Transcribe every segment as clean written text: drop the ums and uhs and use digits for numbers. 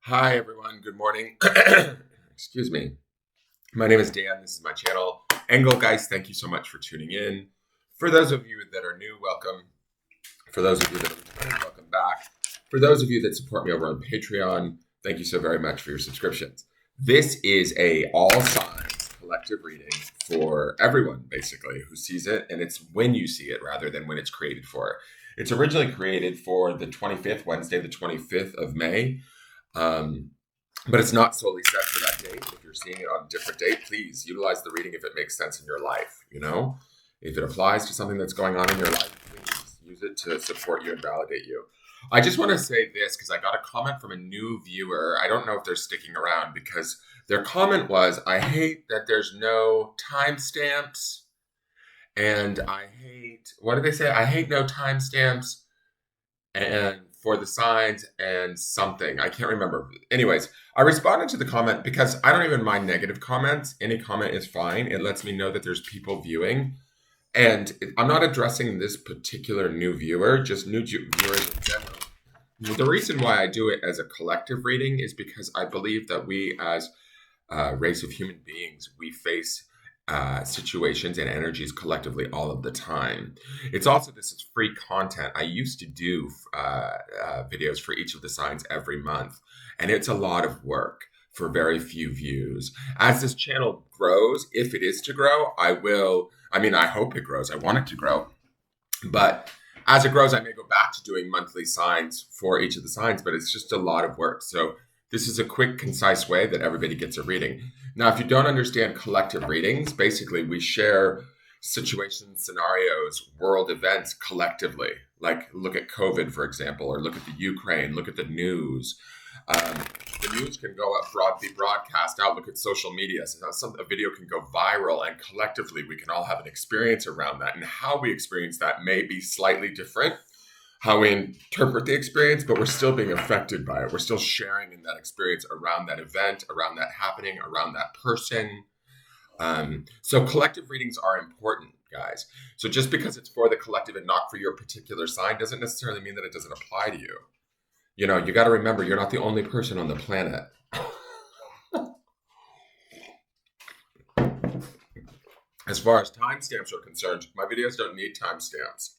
Hi, everyone. Good morning. Excuse me. My name is Dan. This is my channel, Engelgeist. Thank you so much for tuning in. For those of you that are new, welcome. For those of you that are returning, welcome back. For those of you that support me over on Patreon, thank you so very much for your subscriptions. This is a all signs collective reading for everyone, basically, who sees it, and it's when you see it rather than when it's created for. It's originally created for the 25th, Wednesday, the 25th of May. But it's not solely set for that date. If you're seeing it on a different date, please utilize the reading if it makes sense in your life. If it applies to something that's going on in your life, please use it to support you and validate you. I just want to say this because I got a comment from a new viewer. I don't know if they're sticking around because their comment was, I hate that there's no timestamps. And I hate, what did they say? I hate no timestamps and for the signs and something. I can't remember. Anyways, I responded to the comment because I don't even mind negative comments. Any comment is fine. It lets me know that there's people viewing. And I'm not addressing this particular new viewer, just new viewers in general. The reason why I do it as a collective reading is because I believe that we as a race of human beings, we face situations and energies collectively all of the time. It's also, this is free content. I used to do videos for each of the signs every month, and it's a lot of work for very few views. As this channel grows, if it is to grow, I hope it grows. I want it to grow. But as it grows, I may go back to doing monthly signs for each of the signs, but it's just a lot of work. So this is a quick, concise way that everybody gets a reading. Now, if you don't understand collective readings, basically we share situations, scenarios, world events collectively. Like look at COVID, for example, or look at the Ukraine, look at the news. The news can go up, be broadcast out. Look at social media. So a video can go viral, and collectively we can all have an experience around that. And how we experience that may be slightly different, how we interpret the experience, but we're still being affected by it. We're still sharing in that experience around that event, around that happening, around that person. So collective readings are important, guys. So just because it's for the collective and not for your particular sign doesn't necessarily mean that it doesn't apply to you. You got to remember, you're not the only person on the planet. As far as timestamps are concerned, my videos don't need timestamps.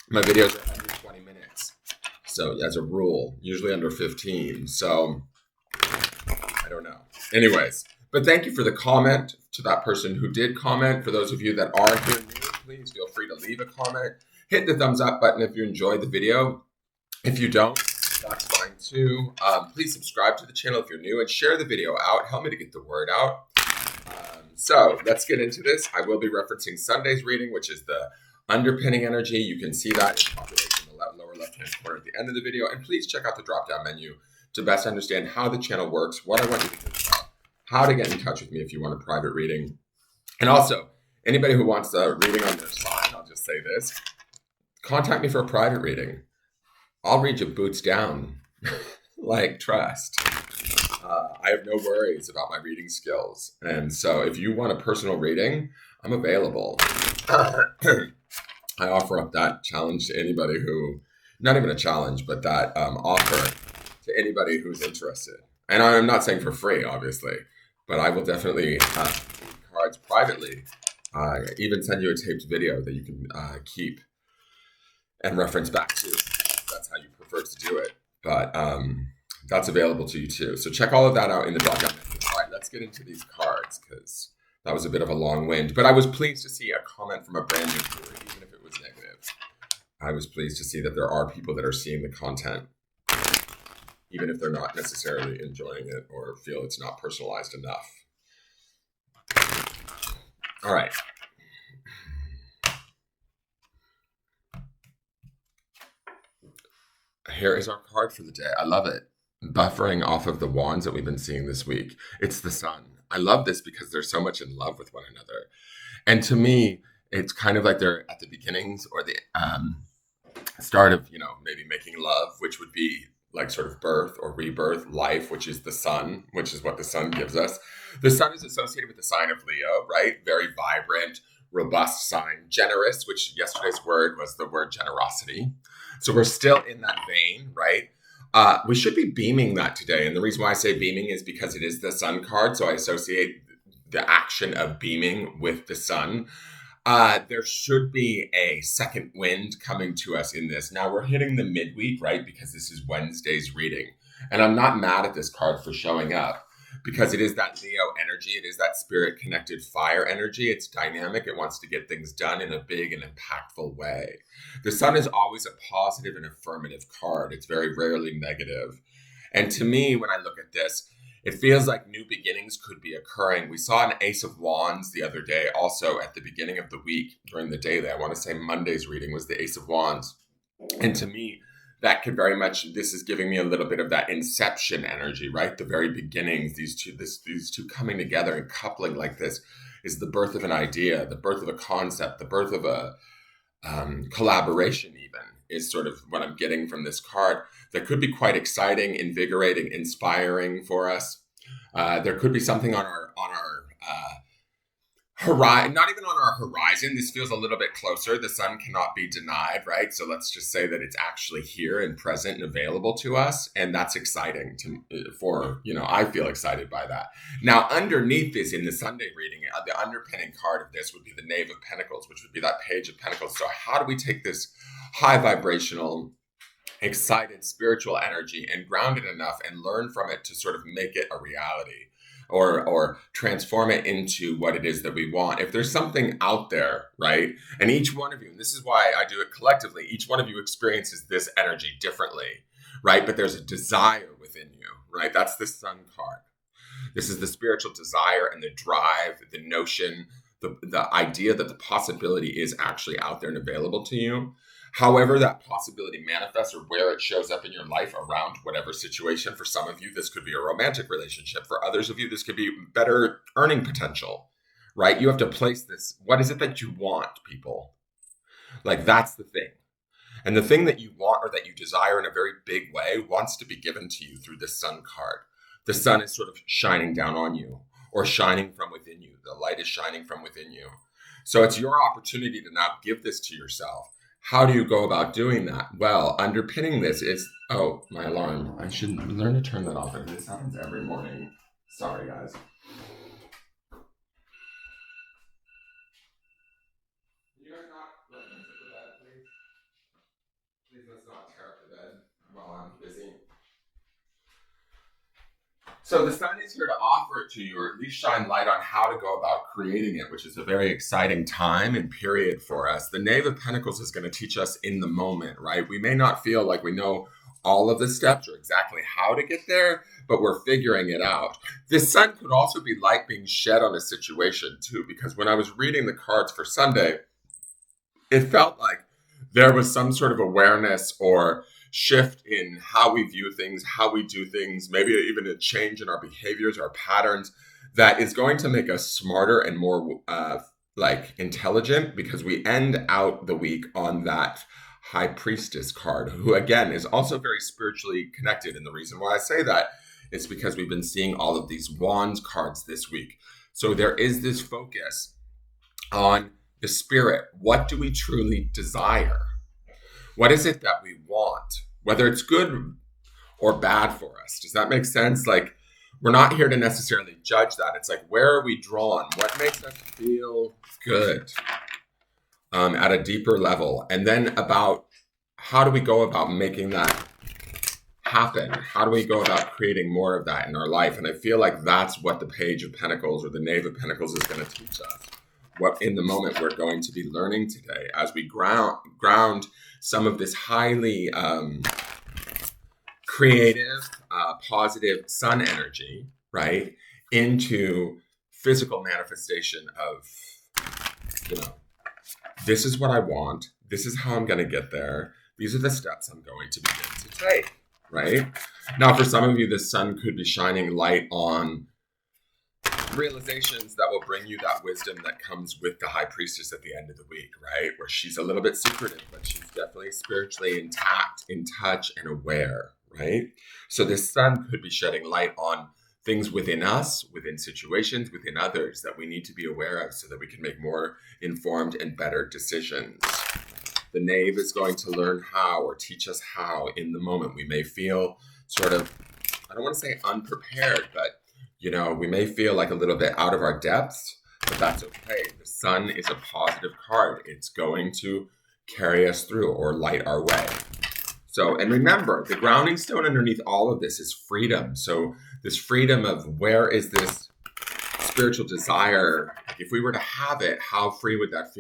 My videos are under 20 minutes. So as a rule, usually under 15. So I don't know. Anyways, but thank you for the comment to that person who did comment. For those of you that are here new, please feel free to leave a comment. Hit the thumbs up button if you enjoyed the video. If you don't, that's fine too. Please subscribe to the channel if you're new and share the video out. Help me to get the word out. So let's get into this. I will be referencing Sunday's reading, which is the underpinning energy. You can see that in population in the lower left-hand corner at the end of the video. And please check out the drop-down menu to best understand how the channel works, what I want you to think about, how to get in touch with me if you want a private reading. And also, anybody who wants a reading on their sign, I'll just say this, contact me for a private reading. I'll read you boots down. Trust. I have no worries about my reading skills. And so if you want a personal reading, I'm available. I offer up that challenge to anybody who, not even a challenge, but that offer to anybody who's interested. And I'm not saying for free, obviously, but I will definitely read cards privately. Even send you a taped video that you can keep and reference back to. That's how you prefer to do it. But that's available to you too. So check all of that out in the drop-down menu. All right, let's get into these cards because that was a bit of a long wind. But I was pleased to see a comment from a brand new viewer, even if it was negative. I was pleased to see that there are people that are seeing the content, even if they're not necessarily enjoying it or feel it's not personalized enough. All right. Here is our card for the day. I love it. Buffering off of the wands that we've been seeing this week. It's the sun. I love this because they're so much in love with one another. And to me, it's kind of like they're at the beginnings or the start of, maybe making love, which would be like sort of birth or rebirth, life, which is the sun, which is what the sun gives us. The sun is associated with the sign of Leo, right? Very vibrant, robust sign. Generous, which yesterday's word was the word generosity. So we're still in that vein, right? We should be beaming that today. And the reason why I say beaming is because it is the sun card. So I associate the action of beaming with the sun. There should be a second wind coming to us in this. Now we're hitting the midweek, right? Because this is Wednesday's reading. And I'm not mad at this card for showing up because it is that Leo energy. It is that spirit connected fire energy. It's dynamic. It wants to get things done in a big and impactful way. The sun is always a positive and affirmative card. It's very rarely negative. And to me, when I look at this, it feels like new beginnings could be occurring. We saw an Ace of Wands the other day, also at the beginning of the week during the day. I want to say Monday's reading was the Ace of Wands. And to me, that could very much, this is giving me a little bit of that inception energy, right? The very beginnings, these two coming together and coupling like this is the birth of an idea, the birth of a concept, the birth of a collaboration even is sort of what I'm getting from this card. That could be quite exciting, invigorating, inspiring for us. There could be something on our horizon, not even on our horizon. This feels a little bit closer. The sun cannot be denied, right? So let's just say that it's actually here and present and available to us. And that's exciting I feel excited by that. Now, underneath this in the Sunday reading, the underpinning card of this would be the Knave of Pentacles, which would be that Page of Pentacles. So how do we take this high vibrational, excited spiritual energy and ground it enough and learn from it to sort of make it a reality? Or transform it into what it is that we want. If there's something out there, right? And each one of you, and this is why I do it collectively, each one of you experiences this energy differently, right? But there's a desire within you, right? That's the Sun card. This is the spiritual desire and the drive, the notion, the idea that the possibility is actually out there and available to you. However that possibility manifests or where it shows up in your life around whatever situation. For some of you, this could be a romantic relationship. For others of you, this could be better earning potential, right? You have to place this. What is it that you want, people? Like, that's the thing. And the thing that you want or that you desire in a very big way wants to be given to you through the Sun card. The sun is sort of shining down on you or shining from within you. The light is shining from within you. So it's your opportunity to now give this to yourself. How do you go about doing that? Well, underpinning this is, oh, my alarm. I should learn to turn that off. This happens every morning. Sorry, guys. You guys not let me sit to bed, please? Please let's not tear up the bed while I'm busy. So the sun is here to offer it to you, or at least shine light on how to go about creating it, which is a very exciting time and period for us. The Knave of Pentacles is going to teach us in the moment, right? We may not feel like we know all of the steps or exactly how to get there, but we're figuring it out. This sun could also be light being shed on a situation too, because when I was reading the cards for Sunday, it felt like there was some sort of awareness or shift in how we view things, how we do things, maybe even a change in our behaviors, our patterns, that is going to make us smarter and more intelligent, because we end out the week on that High Priestess card, who again is also very spiritually connected. And the reason why I say that is because we've been seeing all of these Wands cards this week. So there is this focus on the spirit. What do we truly desire? What is it that we want? Whether it's good or bad for us. Does that make sense? Like, we're not here to necessarily judge that. It's like, where are we drawn? What makes us feel good at a deeper level? And then about how do we go about making that happen? How do we go about creating more of that in our life? And I feel like that's what the Page of Pentacles or the Knave of Pentacles is going to teach us. What in the moment we're going to be learning today as we ground some of this highly creative, positive sun energy, right, into physical manifestation of, this is what I want. This is how I'm going to get there. These are the steps I'm going to begin to take, right? Now, for some of you, the sun could be shining light on realizations that will bring you that wisdom that comes with the High Priestess at the end of the week, right? Where she's a little bit secretive, but she's definitely spiritually intact, in touch, and aware, right? So this sun could be shedding light on things within us, within situations, within others that we need to be aware of so that we can make more informed and better decisions. The knave is going to learn how or teach us how in the moment. We may feel sort of, I don't want to say unprepared, but we may feel like a little bit out of our depths, but that's okay. The sun is a positive card. It's going to carry us through or light our way. So, and remember, the grounding stone underneath all of this is freedom. So this freedom of where is this spiritual desire? If we were to have it, how free would that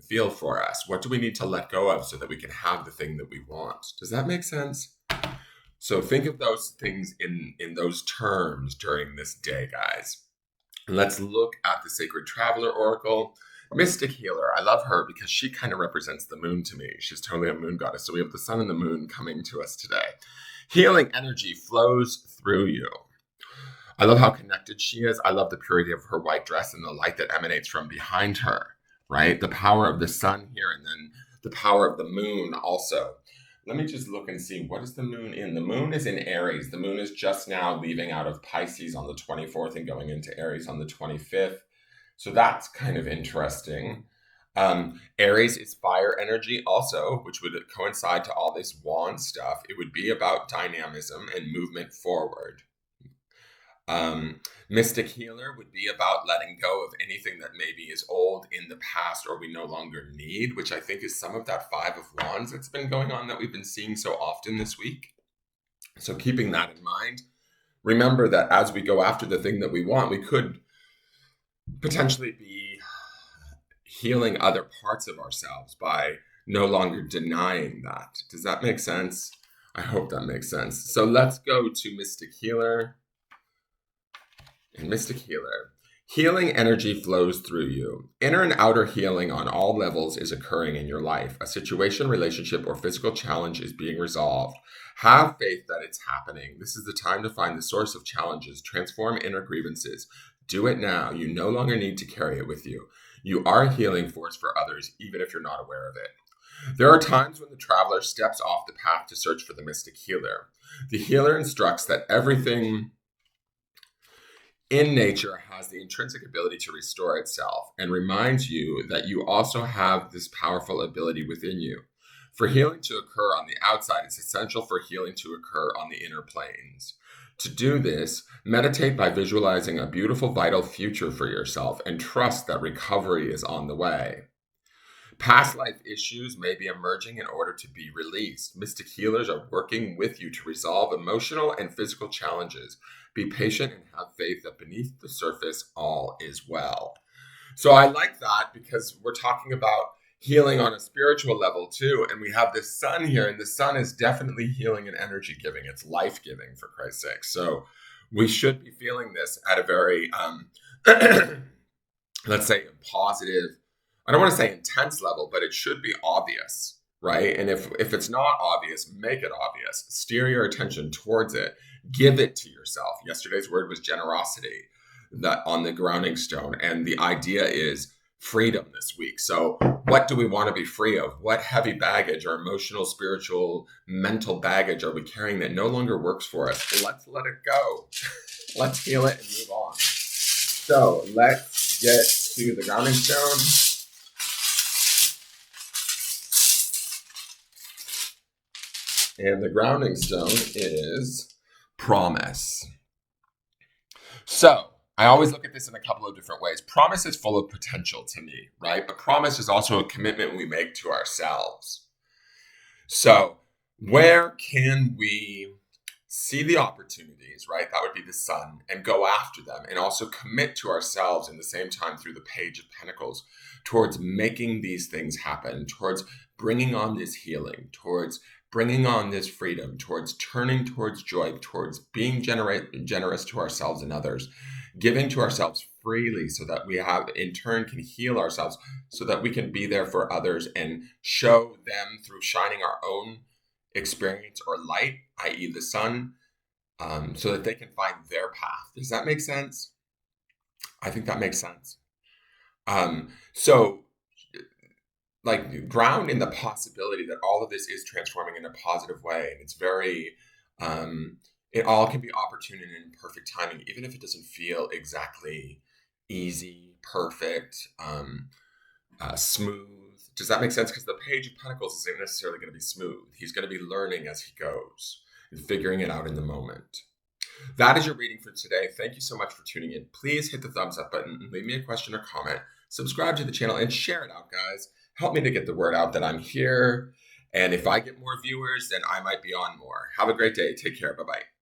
feel for us? What do we need to let go of so that we can have the thing that we want? Does that make sense? So think of those things in those terms during this day, guys. Let's look at the Sacred Traveler Oracle. Mystic Healer. I love her because she kind of represents the moon to me. She's totally a moon goddess. So we have the sun and the moon coming to us today. Healing energy flows through you. I love how connected she is. I love the purity of her white dress and the light that emanates from behind her, right? The power of the sun here and then the power of the moon also. Let me just look and see, what is the moon in? The moon is in Aries. The moon is just now leaving out of Pisces on the 24th and going into Aries on the 25th. So that's kind of interesting. Aries is fire energy also, which would coincide to all this wand stuff. It would be about dynamism and movement forward. Mystic Healer would be about letting go of anything that maybe is old in the past or we no longer need, which I think is some of that Five of Wands that's been going on that we've been seeing so often this week. So keeping that in mind, remember that as we go after the thing that we want, we could potentially be healing other parts of ourselves by no longer denying that. Does that make sense? I hope that makes sense. So let's go to Mystic Healer. And Mystic Healer. Healing energy flows through you. Inner and outer healing on all levels is occurring in your life. A situation, relationship, or physical challenge is being resolved. Have faith that it's happening. This is the time to find the source of challenges. Transform inner grievances. Do it now. You no longer need to carry it with you. You are a healing force for others, even if you're not aware of it. There are times when the traveler steps off the path to search for the Mystic Healer. The healer instructs that everything in nature has the intrinsic ability to restore itself and reminds you that you also have this powerful ability within you. For healing to occur on the outside, it's essential for healing to occur on the inner planes. To do this, meditate by visualizing a beautiful, vital future for yourself and trust that recovery is on the way. Past life issues may be emerging in order to be released. Mystic healers are working with you to resolve emotional and physical challenges. Be patient and have faith that beneath the surface, all is well. So I like that because we're talking about healing on a spiritual level too. And we have the sun here, and the sun is definitely healing and energy giving. It's life giving, for Christ's sake. So we should be feeling this at a very, let's say, positive, I don't want to say intense level, but it should be obvious, right? And if it's not obvious, make it obvious. Steer your attention towards it. Give it to yourself. Yesterday's word was generosity, that on the grounding stone. And the idea is freedom this week. So what do we want to be free of? What heavy baggage or emotional, spiritual, mental baggage are we carrying that no longer works for us? Let's let it go. Let's heal it and move on. So let's get to the grounding stone. And the grounding stone is promise. So I always look at this in a couple of different ways. Promise is full of potential to me, right? But promise is also a commitment we make to ourselves. So where can we see the opportunities, right? That would be the sun, and go after them, and also commit to ourselves in the same time through the Page of Pentacles towards making these things happen, towards bringing on this healing, towards bringing on this freedom, towards turning towards joy, towards being generous to ourselves and others, giving to ourselves freely so that we have, in turn, can heal ourselves so that we can be there for others and show them through shining our own experience or light, i.e. the sun, so that they can find their path. Does that make sense? I think that makes sense. So like ground in the possibility that all of this is transforming in a positive way. And it's very, it all can be opportune and in perfect timing, even if it doesn't feel exactly easy, perfect, smooth, Does that make sense? Because the Page of Pentacles isn't necessarily going to be smooth. He's going to be learning as he goes and figuring it out in the moment. That is your reading for today. Thank you so much for tuning in. Please hit the thumbs up button and leave me a question or comment. Subscribe to the channel and share it out, guys. Help me to get the word out that I'm here. And if I get more viewers, then I might be on more. Have a great day. Take care. Bye-bye.